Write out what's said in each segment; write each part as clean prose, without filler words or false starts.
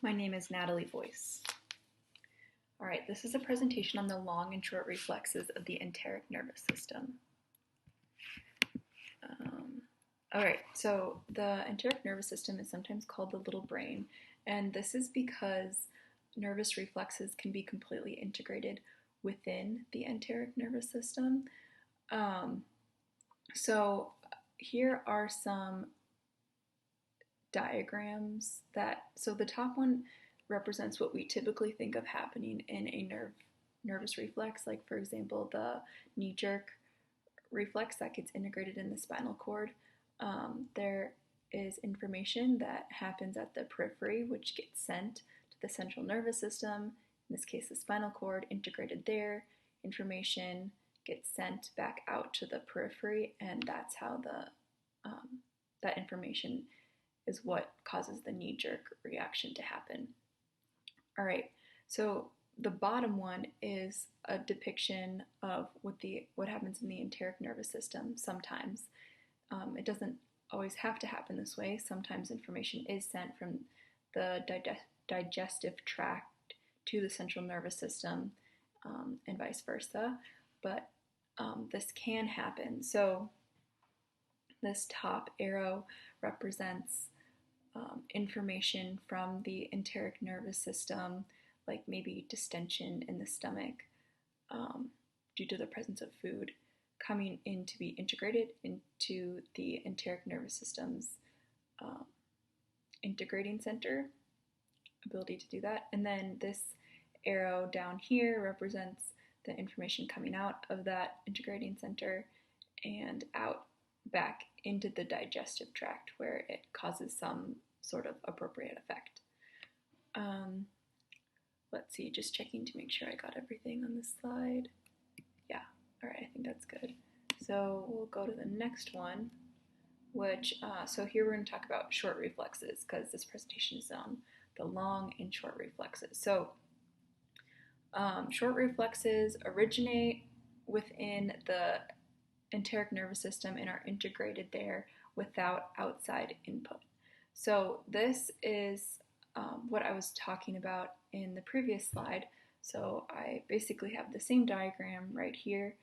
My name is Natalie Boyce. All right, this is a presentation on the long and short reflexes of the enteric nervous system. All right, so the enteric nervous system is sometimes called the little brain, and this is because nervous reflexes can be completely integrated within the enteric nervous system. So here are some diagrams so the top one represents what we typically think of happening in a nervous reflex, like for example the knee jerk reflex that gets integrated in the spinal cord. There is information that happens at the periphery which gets sent to the central nervous system, in this case the spinal cord, integrated there. Information gets sent back out to the periphery, and that's how that information is what causes the knee-jerk reaction to happen. All right, so the bottom one is a depiction of what happens in the enteric nervous system sometimes. It doesn't always have to happen this way. Sometimes information is sent from the digestive tract to the central nervous system, and vice versa, but this can happen. So this top arrow represents information from the enteric nervous system, like maybe distension in the stomach due to the presence of food, coming in to be integrated into the enteric nervous system's integrating center, ability to do that. And then this arrow down here represents the information coming out of that integrating center and out back into the digestive tract, where it causes some sort of appropriate effect. Let's see, just checking to make sure I got everything on this slide. Yeah, all right, I think that's good. So we'll go to the next one, so here we're going to talk about short reflexes, because this presentation is on the long and short reflexes. So short reflexes originate within the enteric nervous system and are integrated there without outside input. So this is what I was talking about in the previous slide. So I basically have the same diagram right here,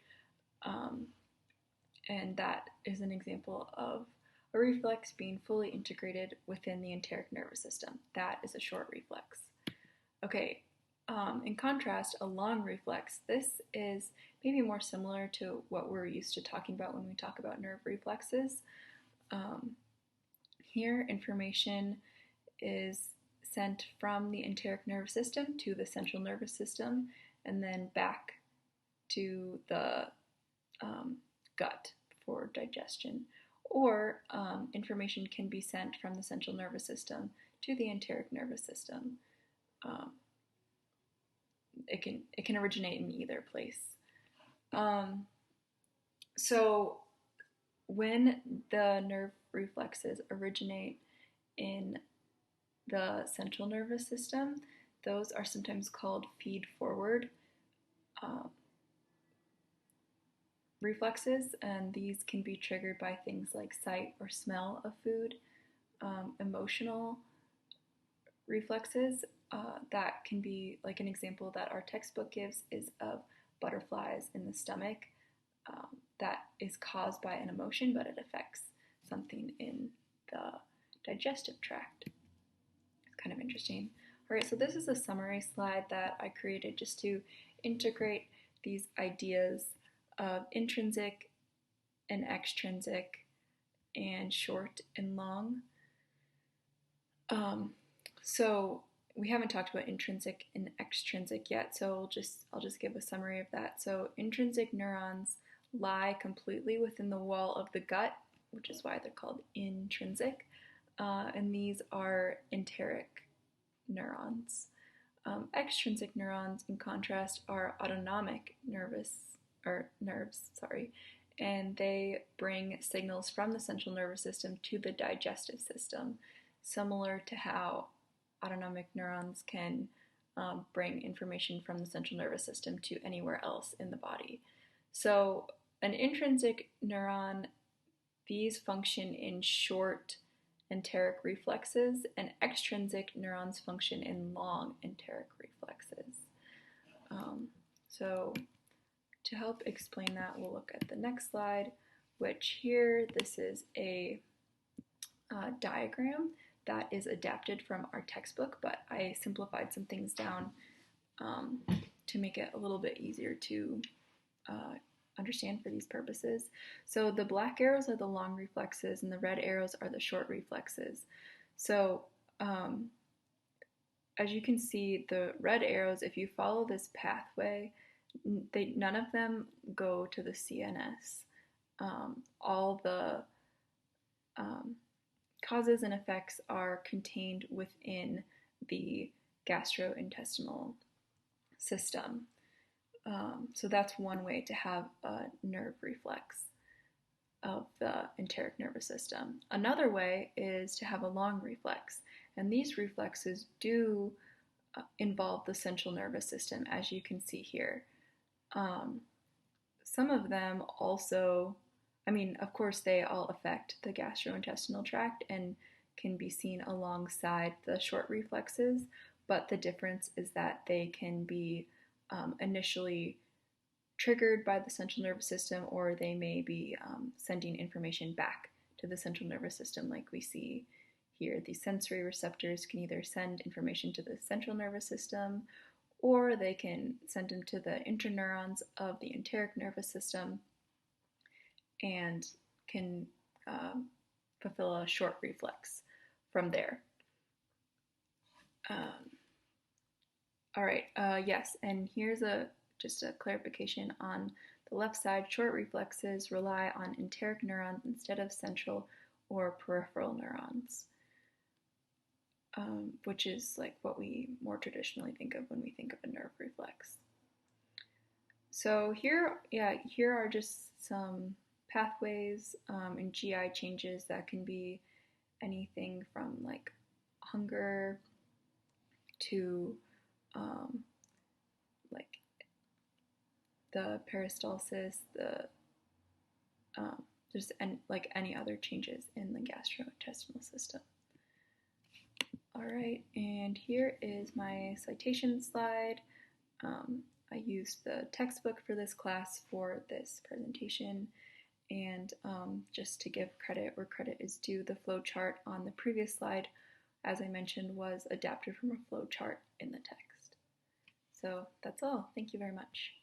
and that is an example of a reflex being fully integrated within the enteric nervous system. That is a short reflex. Okay, in contrast, a long reflex, this is maybe more similar to what we're used to talking about when we talk about nerve reflexes. Here, information is sent from the enteric nervous system to the central nervous system, and then back to the gut for digestion. Or information can be sent from the central nervous system to the enteric nervous system. It can originate in either place. So when the nerve reflexes originate in the central nervous system, those are sometimes called feed-forward reflexes, and these can be triggered by things like sight or smell of food. Emotional reflexes, that can be, like an example that our textbook gives is of butterflies in the stomach. That is caused by an emotion, but it affects something in the digestive tract. It's kind of interesting. All right, so this is a summary slide that I created just to integrate these ideas of intrinsic and extrinsic and short and long. So we haven't talked about intrinsic and extrinsic yet, so I'll just give a summary of that. So intrinsic neurons lie completely within the wall of the gut, which is why they're called intrinsic, and these are enteric neurons. Extrinsic neurons, in contrast, are autonomic nerves, and they bring signals from the central nervous system to the digestive system, similar to how autonomic neurons can bring information from the central nervous system to anywhere else in the body. So an intrinsic neuron, these function in short enteric reflexes, and extrinsic neurons function in long enteric reflexes. So to help explain that, we'll look at the next slide, which here, this is a diagram that is adapted from our textbook, but I simplified some things down to make it a little bit easier to understand for these purposes. So the black arrows are the long reflexes and the red arrows are the short reflexes. So as you can see, the red arrows, if you follow this pathway, none of them go to the CNS. All the causes and effects are contained within the gastrointestinal system. So that's one way to have a nerve reflex of the enteric nervous system. Another way is to have a long reflex, and these reflexes do involve the central nervous system, as you can see here. Some of them also, of course, they all affect the gastrointestinal tract and can be seen alongside the short reflexes, but the difference is that they can be initially triggered by the central nervous system, or they may be sending information back to the central nervous system, like we see here. These sensory receptors can either send information to the central nervous system, or they can send them to the interneurons of the enteric nervous system and can fulfill a short reflex from there. All right, yes, and here's just a clarification on the left side. Short reflexes rely on enteric neurons instead of central or peripheral neurons, which is like what we more traditionally think of when we think of a nerve reflex. So here are just some pathways and GI changes that can be anything from like hunger to like the peristalsis, just like any other changes in the gastrointestinal system. All right, and here is my citation slide. I used the textbook for this class for this presentation, and just to give credit where credit is due, the flow chart on the previous slide, as I mentioned, was adapted from a flow chart in the text. So that's all. Thank you very much.